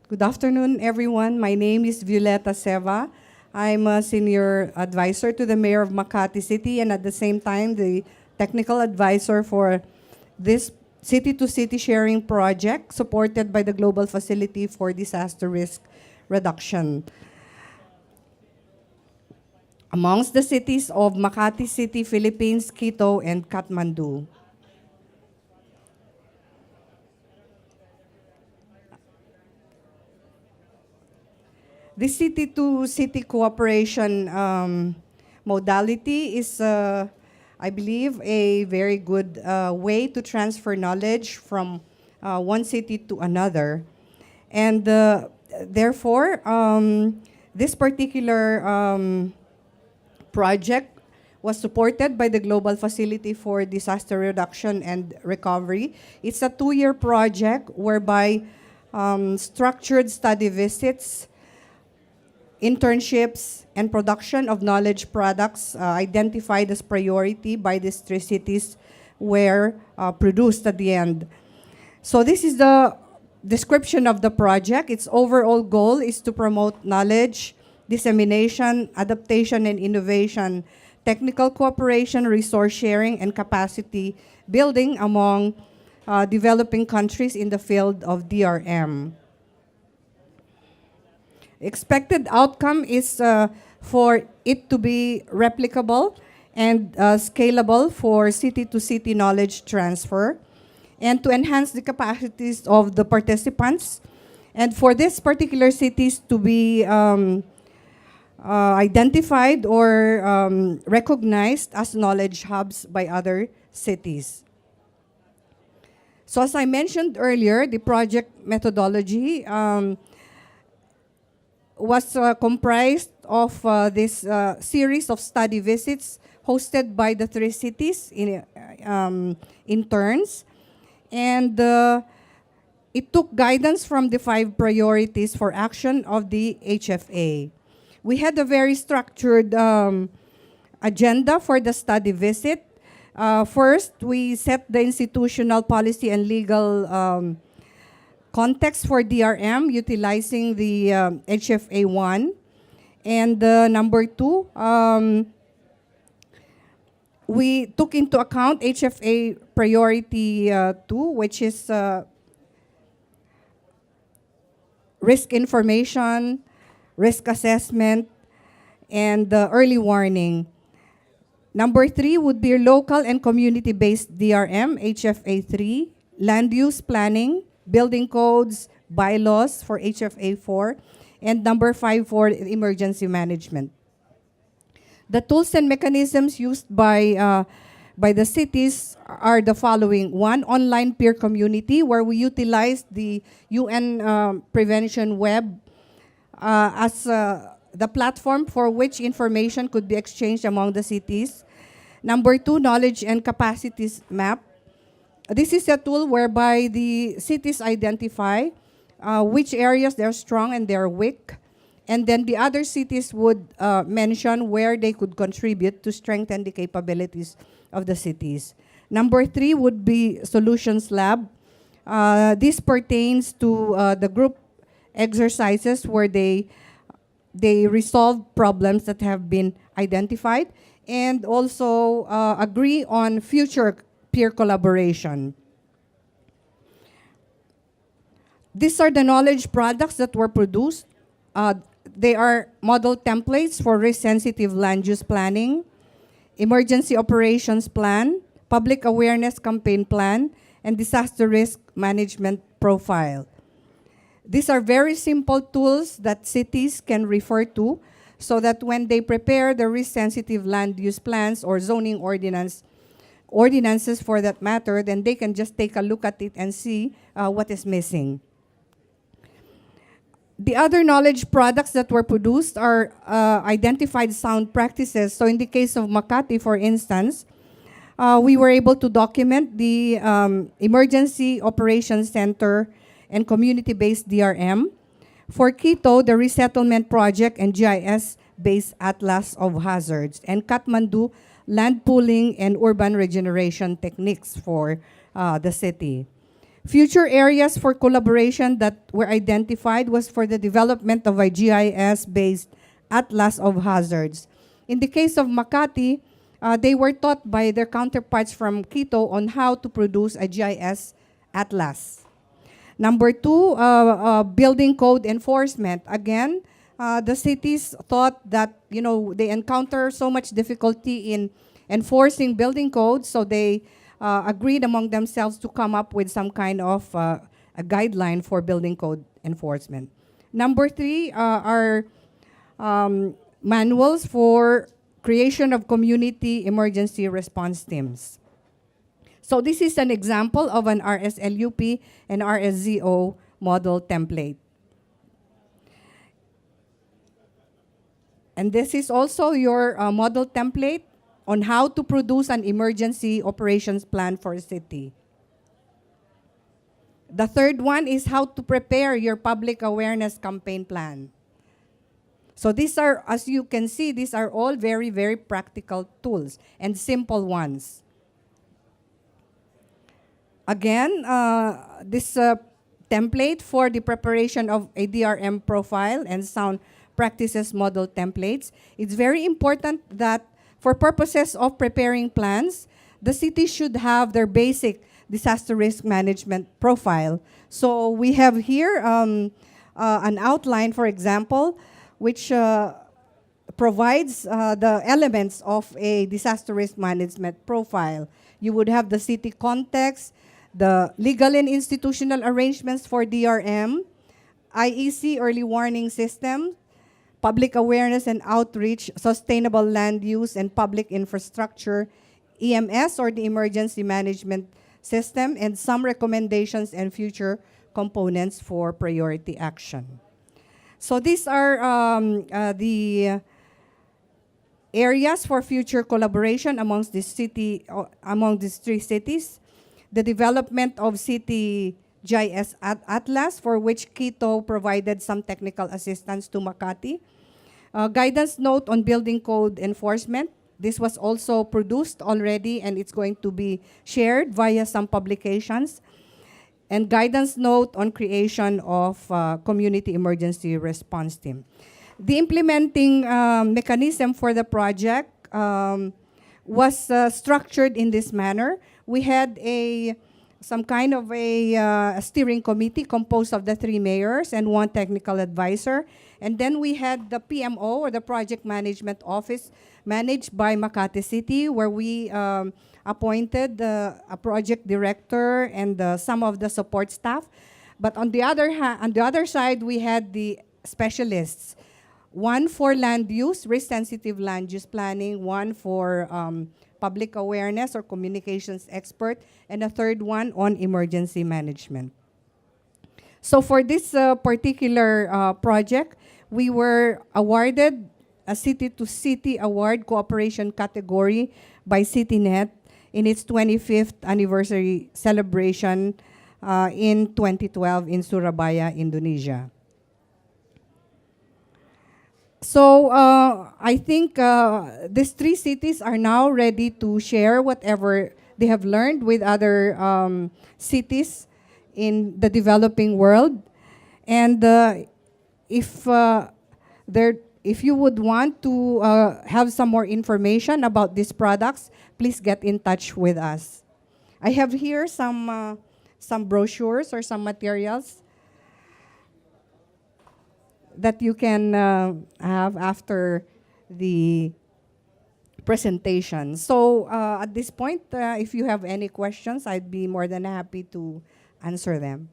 Good afternoon, everyone. My name is Violeta Seva. I'm a senior advisor to the Mayor of Makati City and at the same time the technical advisor for this city-to-city sharing project supported by the Global Facility for Disaster Risk Reduction. Amongst the cities of Makati City, Philippines, Quito, and Kathmandu. The city-to-city cooperation modality is, I believe, a very good way to transfer knowledge from one city to another. And therefore, this particular project was supported by the Global Facility for Disaster Reduction and Recovery. It's a 2-year project whereby structured study visits, internships, and production of knowledge products identified as priority by these 3 cities were produced at the end. So this is the description of the project. Its overall goal is to promote knowledge, dissemination, adaptation, and innovation, technical cooperation, resource sharing, and capacity building among developing countries in the field of DRM. Expected outcome is for it to be replicable and scalable for city-to-city knowledge transfer and to enhance the capacities of the participants and for these particular cities to be identified or recognized as knowledge hubs by other cities. So as I mentioned earlier, the project methodology was comprised of this series of study visits hosted by the 3 cities in turns. And it took guidance from the 5 priorities for action of the HFA. We had a very structured agenda for the study visit. First, we set the institutional policy and legal context for DRM utilizing the HFA1. And number 2, we took into account HFA priority 2, which is risk information, risk assessment, and early warning. Number 3 would be local and community-based DRM, HFA3, land use planning, building codes, bylaws for HFA4, and number 5 for emergency management. The tools and mechanisms used by the cities are the following. 1, online peer community, where we utilize the UN Prevention Web as the platform for which information could be exchanged among the cities. Number 2, knowledge and capacities map. This is a tool whereby the cities identify which areas they're strong and they're weak. And then the other cities would mention where they could contribute to strengthen the capabilities of the cities. Number 3 would be Solutions Lab. This pertains to the group exercises where they resolve problems that have been identified and also agree on future peer collaboration. These are the knowledge products that were produced. They are model templates for risk-sensitive land use planning, emergency operations plan, public awareness campaign plan, and disaster risk management profile. These are very simple tools that cities can refer to so that when they prepare the risk-sensitive land use plans or zoning ordinances for that matter, then they can just take a look at it and see what is missing. The other knowledge products that were produced are identified sound practices. So in the case of Makati, for instance, we were able to document the Emergency Operations Center and community-based DRM. For Quito, the resettlement project and GIS-based atlas of hazards. And Kathmandu, land pooling and urban regeneration techniques for the city. Future areas for collaboration that were identified was for the development of a GIS-based atlas of hazards. In the case of Makati, they were taught by their counterparts from Quito on how to produce a GIS atlas. Number two, building code enforcement. Again, the cities thought that they encounter so much difficulty in enforcing building codes, so they agreed among themselves to come up with some kind of a guideline for building code enforcement. Number three are manuals for creation of community emergency response teams. So this is an example of an RSLUP and RSZO model template. And this is also your model template on how to produce an emergency operations plan for a city. The third one is how to prepare your public awareness campaign plan. So these are, as you can see, these are all very, very practical tools and simple ones. Again, this template for the preparation of a DRM profile and sound practices model templates, it's very important that for purposes of preparing plans, the city should have their basic disaster risk management profile. So we have here an outline, for example, which provides the elements of a disaster risk management profile. You would have the city context, the legal and institutional arrangements for DRM, IEC early warning system, public awareness and outreach, sustainable land use and public infrastructure, EMS or the emergency management system, and some recommendations and future components for priority action. So these are the areas for future collaboration amongst among these three cities. The development of city GIS Atlas, for which Quito provided some technical assistance to Makati. Guidance note on building code enforcement. This was also produced already and it's going to be shared via some publications. And guidance note on creation of community emergency response team. The implementing mechanism for the project was structured in this manner. We had some kind of a steering committee composed of the 3 mayors and 1 technical advisor. And then we had the PMO, or the Project Management Office, managed by Makati City, where we appointed a project director and some of the support staff. But on the other side, we had the specialists. 1 for land use, risk-sensitive land use planning, 1 for public awareness or communications expert, and a 3rd one on emergency management. So for this particular project, we were awarded a City-to-City Award Cooperation category by CityNet in its 25th anniversary celebration in 2012 in Surabaya, Indonesia. So I think these 3 cities are now ready to share whatever they have learned with other cities in the developing world. And if you would want to have some more information about these products, please get in touch with us. I have here some brochures or some materials that you can have after the presentation. So at this point, if you have any questions, I'd be more than happy to answer them.